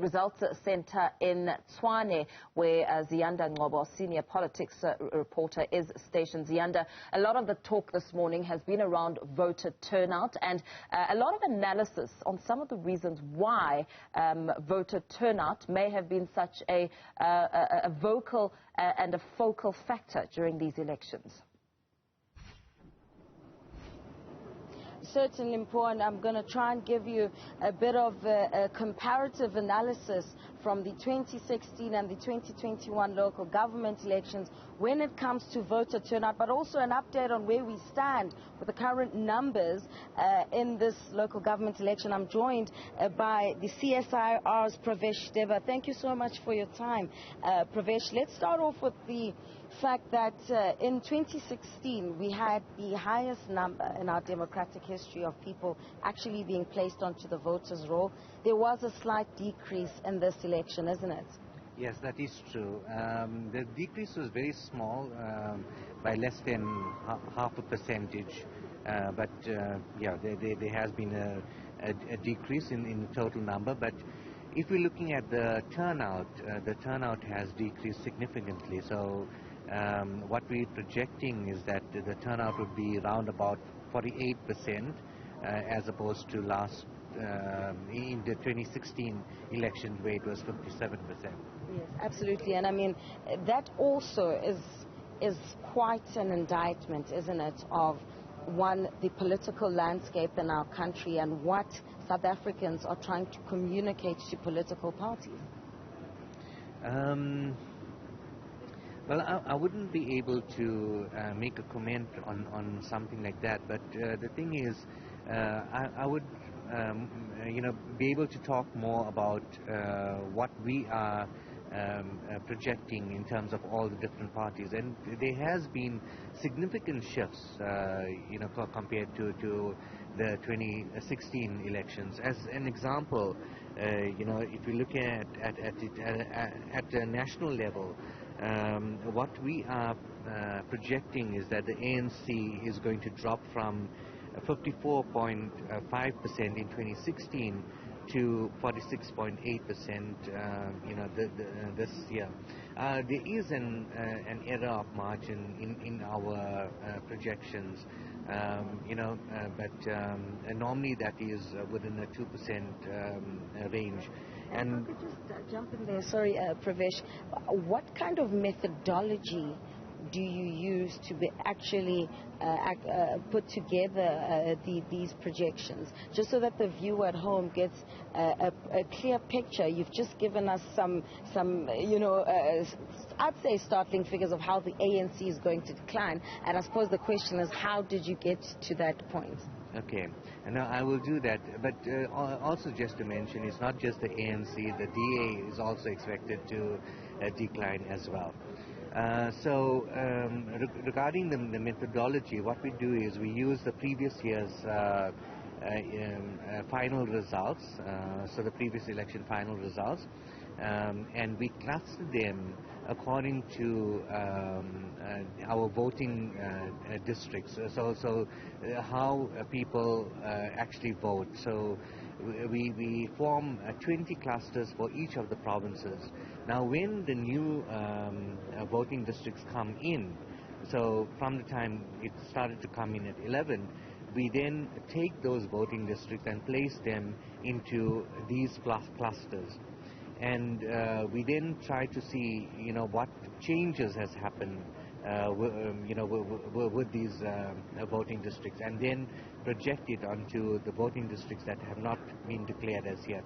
results center in Tshwane, where Ziyanda Ngcobo, senior politics reporter, is stationed. Ziyanda, a lot of the talk this morning has been around voter turnout and a lot of analysis on some of the reasons why voter turnout may have been such a vocal and a focal factor during these elections. Certainly, important. I'm going to try and give you a bit of a comparative analysis from the 2016 and the 2021 local government elections when it comes to voter turnout, but also an update on where we stand with the current numbers in this local government election. I'm joined by the CSIR's Pravesh Debba. Thank you so much for your time, Pravesh. Let's start off with the fact that in 2016 we had the highest number in our democratic history of people actually being placed onto the voters' roll. There was a slight decrease in this election, isn't it? Yes, that is true. The decrease was very small, by less than half a percentage. But yeah, there has been a decrease in the total number. But if we're looking at the turnout has decreased significantly. So what we're projecting is that the turnout would be around about 48%, as opposed to last in the 2016 election where it was 57%. Yes, absolutely. And I mean, that also is quite an indictment, isn't it, of one, the political landscape in our country and what South Africans are trying to communicate to political parties. Well, I wouldn't be able to make a comment on something like that, but the thing is, I would be able to talk more about what we are projecting in terms of all the different parties, and there has been significant shifts, compared to the 2016 elections. As an example, if you look at the national level, what we are projecting is that the ANC is going to drop from 54.5% in 2016 to 46.8%, this year. There is an error of margin in our projections, but normally that is within a 2% range. And if I could just jump in there, sorry, Pravesh, what kind of methodology do you use to actually put together these projections, just so that the viewer at home gets a clear picture? You've just given us some I'd say startling figures of how the ANC is going to decline, and I suppose the question is, how did you get to that point? Okay, and now I will do that, but also just to mention, it's not just the ANC, the DA is also expected to decline as well. Regarding the methodology, what we do is we use the previous year's final results, so the previous election final results, and we cluster them according to our voting districts, so how people actually vote. So we form 20 clusters for each of the provinces. Now when the new voting districts come in, so from the time it started to come in at 11, we then take those voting districts and place them into these clusters. And we then try to see, what changes has happened, with these voting districts, and then project it onto the voting districts that have not been declared as yet.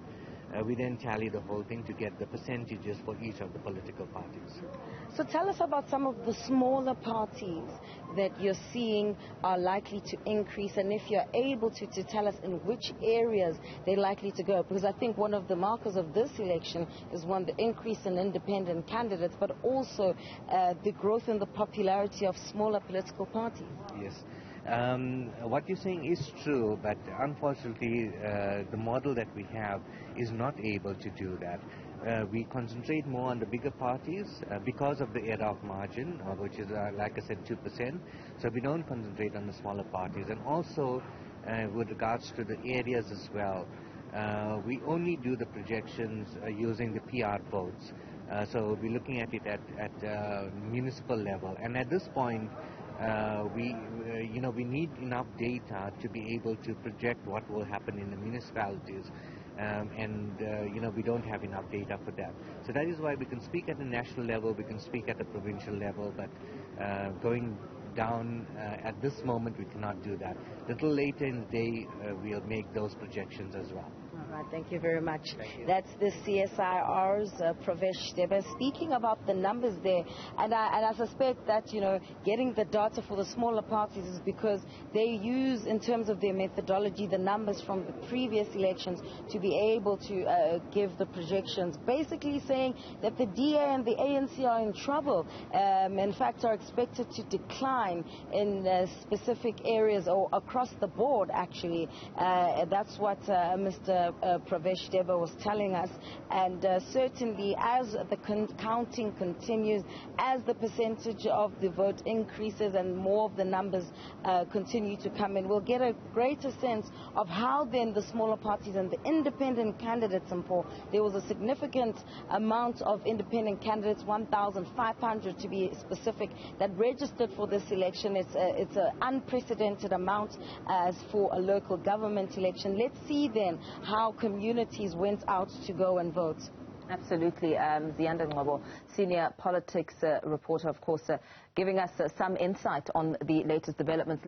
We then tally the whole thing to get the percentages for each of the political parties. So tell us about some of the smaller parties that you're seeing are likely to increase, and if you're able to tell us in which areas they're likely to go, because I think one of the markers of this election is, one, the increase in independent candidates, but also the growth in the popularity of smaller political parties. Yes. What you're saying is true, but unfortunately the model that we have is not able to do that. We concentrate more on the bigger parties because of the error of margin, which is, like I said, 2%. So we don't concentrate on the smaller parties. And also with regards to the areas as well, we only do the projections using the PR votes. So we'll be looking at it at municipal level. And at this point, we need enough data to be able to project what will happen in the municipalities. We don't have enough data for that. So that is why we can speak at the national level, we can speak at the provincial level, but going down at this moment, we cannot do that. A little later in the day, we'll make those projections as well. All right, thank you very much. That's the CSIR's Pravesh Debba speaking about the numbers there. And I suspect that, getting the data for the smaller parties is because they use, in terms of their methodology, the numbers from the previous elections to be able to give the projections, basically saying that the DA and the ANC are in trouble. In fact, are expected to decline in specific areas or across the board, actually. That's what Mr. Pravesh Debba was telling us, and certainly as the counting continues, as the percentage of the vote increases and more of the numbers continue to come in, we'll get a greater sense of how then the smaller parties and the independent candidates, and there was a significant amount of independent candidates, 1,500 to be specific, that registered for this election. It's an unprecedented amount as for a local government election. Let's see then how communities went out to go and vote. Absolutely. Ziyanda Ngcobo, senior politics reporter, of course, giving us some insight on the latest developments.